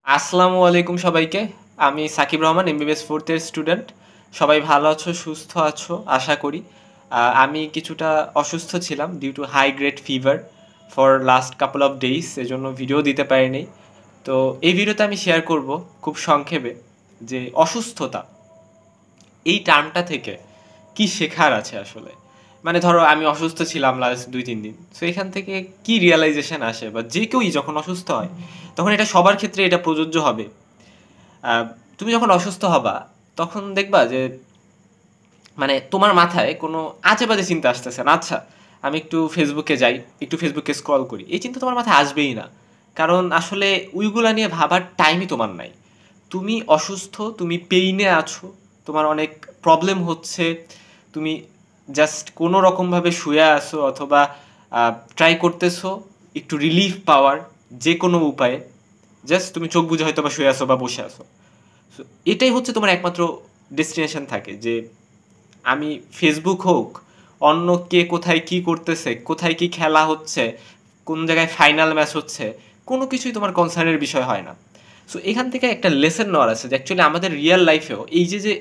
আসসালামু আলাইকুম সবাইকে। আমি সাকিব রহমান, এমবিবিএস 4th এর স্টুডেন্ট। সবাই ভালো আছো, সুস্থ আছো আশা করি। আমি কিছুটা অসুস্থ ছিলাম due to high grade fever for last couple of days, এজন্য ভিডিও দিতে পারিনি। তো এই ভিডিওতে আমি শেয়ার করব খুব সংক্ষেপে যে অসুস্থতা এই টার্মটা থেকে কি শেখার আছে আসলে। মানে ধরো আমি অসুস্থ ছিলাম লাস্ট 2-3 দিন, সো এখান থেকে কি রিয়েলাইজেশন আসে, বা যে কেউই যখন অসুস্থ হয় তখন এটা সবার ক্ষেত্রে এটা প্রযোজ্য হবে। তুমি যখন অসুস্থ হবা তখন দেখবা যে মানে তোমার মাথায় কোনো আজে বাজে চিন্তা আসতেছে না। আচ্ছা, আমি একটু ফেসবুকে যাই, একটু ফেসবুকে স্ক্রল করি, এই চিন্তা তোমার মাথায় আসবেই না। কারণ আসলে ওইগুলা নিয়ে ভাবার টাইমই তোমার নাই। তুমি অসুস্থ, তুমি পেইনে আছো, তোমার অনেক প্রবলেম হচ্ছে, তুমি জাস্ট কোনো রকমভাবে শুয়ে আসো অথবা ট্রাই করতেছো একটু রিলিফ পাওয়ার যে কোনো উপায়ে। জাস্ট তুমি চোখ বুজে হয়তো বা শুয়ে আসো বা বসে আসো। সো এটাই হচ্ছে তোমার একমাত্র ডেস্টিনেশন থাকে যে আমি ফেসবুক হোক, অন্য কে কোথায় কি করতেছে, কোথায় কি খেলা হচ্ছে, কোন জায়গায় ফাইনাল ম্যাচ হচ্ছে, কোনো কিছুই তোমার কনসার্নের বিষয় হয় না। সো এখান থেকে একটা লেসন নেওয়ার আছে যে অ্যাকচুয়ালি আমাদের রিয়েল লাইফেও এই যে যে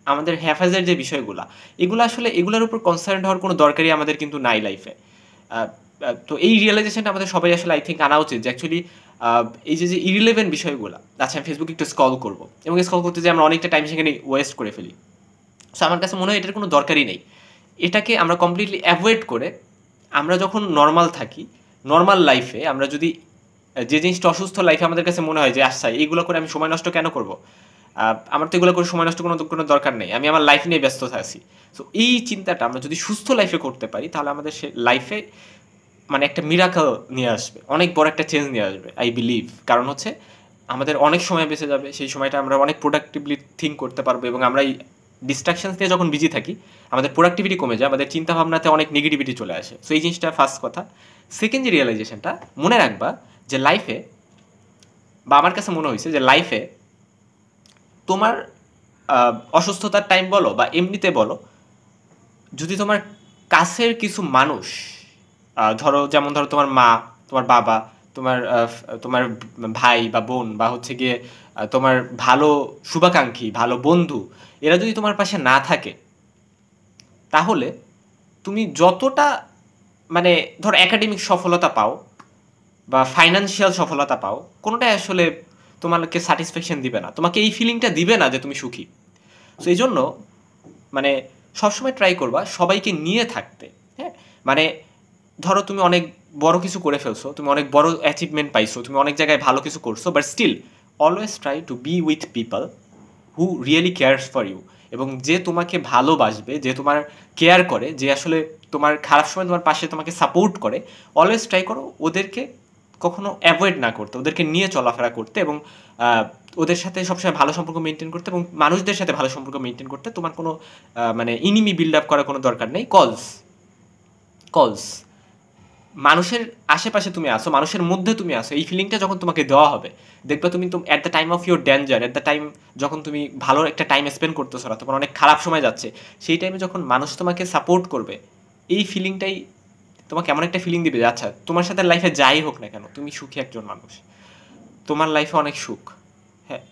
আমাদের হেফাজের যে বিষয়গুলো, এগুলো আসলে এগুলোর উপর কনসার্ন হওয়ার কোনো দরকারই আমাদের কিন্তু নাই লাইফে। তো এই রিয়েলাইজেশনটা আমাদের সবাই আসলে আই থিঙ্ক আনা উচিত যে অ্যাকচুয়ালি এই যে যে ইরিলেভেন্ট বিষয়গুলো, আচ্ছা আমি ফেসবুক একটু স্ক্রল করবো এবং স্ক্রল করতে যে আমরা অনেকটা টাইম সেখানে ওয়েস্ট করে ফেলি। সো আমার কাছে মনে হয় এটার কোনো দরকারই নেই। এটাকে আমরা কমপ্লিটলি অ্যাভয়েড করে আমরা যখন নর্মাল থাকি, নর্মাল লাইফে আমরা যদি যে জিনিসটা অসুস্থ লাইফে আমাদের কাছে মনে হয় যে আচ্ছা এইগুলো করে আমি সময় নষ্ট কেন করব, আমার তো এগুলো করে সময় নষ্ট কোনো কোনো দরকার নেই, আমি আমার লাইফ নিয়ে ব্যস্ত আছি। সো এই চিন্তাটা আমরা যদি সুস্থ লাইফে করতে পারি তাহলে আমাদের সে লাইফে মানে একটা মিরাকল নিয়ে আসবে, অনেক বড় একটা চেঞ্জ নিয়ে আসবে আই বিলিভ। কারণ হচ্ছে আমাদের অনেক সময় বেঁচে যাবে, সেই সময়টা আমরা অনেক প্রোডাক্টিভলি থিঙ্ক করতে পারবো এবং আমরা এই ডিস্ট্রাকশনস নিয়ে যখন বিজি থাকি আমাদের প্রোডাক্টিভিটি কমে যায়, আমাদের চিন্তাভাবনাতে অনেক নেগেটিভিটি চলে আসে। সো এই জিনিসটা ফার্স্ট কথা। সেকেন্ড যে রিয়েলাইজেশনটা মনে রাখবা যে লাইফে, বা আমার কাছে মনে হয়েছে যে লাইফে তোমার অসুস্থতার টাইম বলো বা এমনিতে বলো, যদি তোমার কাছের কিছু মানুষ, ধরো যেমন ধরো তোমার মা, তোমার বাবা, তোমার তোমার ভাই বা বোন, বা হচ্ছে গিয়ে তোমার ভালো শুভাকাঙ্ক্ষী, ভালো বন্ধু, এরা যদি তোমার পাশে না থাকে তাহলে তুমি যতটা মানে ধরো একাডেমিক সফলতা পাও বা ফাইন্যান্সিয়াল সফলতা পাও, কোনোটাই আসলে তোমাকে স্যাটিসফ্যাকশন দিবে না, তোমাকে এই ফিলিংটা দিবে না যে তুমি সুখী। সো এই জন্য মানে সবসময় ট্রাই করবা সবাইকে নিয়ে থাকতে। হ্যাঁ, মানে ধরো তুমি অনেক বড় কিছু করে ফেলছো, তুমি অনেক বড় অ্যাচিভমেন্ট পাইছো, তুমি অনেক জায়গায় ভালো কিছু করছো, but still always try to be with people who really cares for you, এবং যে তোমাকে ভালোবাসবে, যে তোমার কেয়ার করে, যে আসলে তোমার খারাপ সময় তোমার পাশে তোমাকে সাপোর্ট করে। অলওয়েজ ট্রাই করো ওদেরকে কখনো অ্যাভয়েড না করতে, ওদেরকে নিয়ে চলাফেরা করতে এবং ওদের সাথে সবসময় ভালো সম্পর্ক মেনটেন করতে, এবং মানুষদের সাথে ভালো সম্পর্ক মেনটেন করতে। তোমার কোনো মানে ইনিমি বিল্ড আপ করার কোনো দরকার নেই। কলস কলস মানুষের আশেপাশে তুমি আসো, মানুষের মধ্যে তুমি আসো, এই ফিলিংটা যখন তোমাকে দেওয়া হবে দেখবে তুমি at the time of your danger, at the time যখন তুমি ভালো একটা টাইম স্পেন্ড করতেছো না, তোমার অনেক খারাপ সময় যাচ্ছে, সেই টাইমে যখন মানুষ তোমাকে সাপোর্ট করবে, এই ফিলিংটাই তোমাকে এমন একটা ফিলিং দিবে যে আচ্ছা তোমার সাথে লাইফে যাই হোক না কেন তুমি সুখী একজন মানুষ, তোমার লাইফে অনেক সুখ। হ্যাঁ,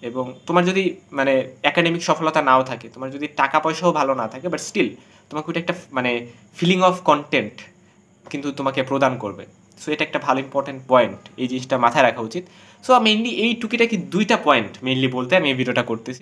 এবং তোমার যদি মানে একাডেমিক সফলতা নাও থাকে, তোমার যদি টাকা পয়সাও ভালো না থাকে, বাট স্টিল তোমাকে ওইটা একটা মানে ফিলিং অফ কন্টেন্ট কিন্তু তোমাকে প্রদান করবে। সো এটা একটা ভালো ইম্পর্টেন্ট পয়েন্ট, এই জিনিসটা মাথায় রাখা উচিত। সো মেইনলি এই টুকিটাকি দুইটা পয়েন্ট মেইনলি বলতে আমি এই ভিডিওটা করতেছি।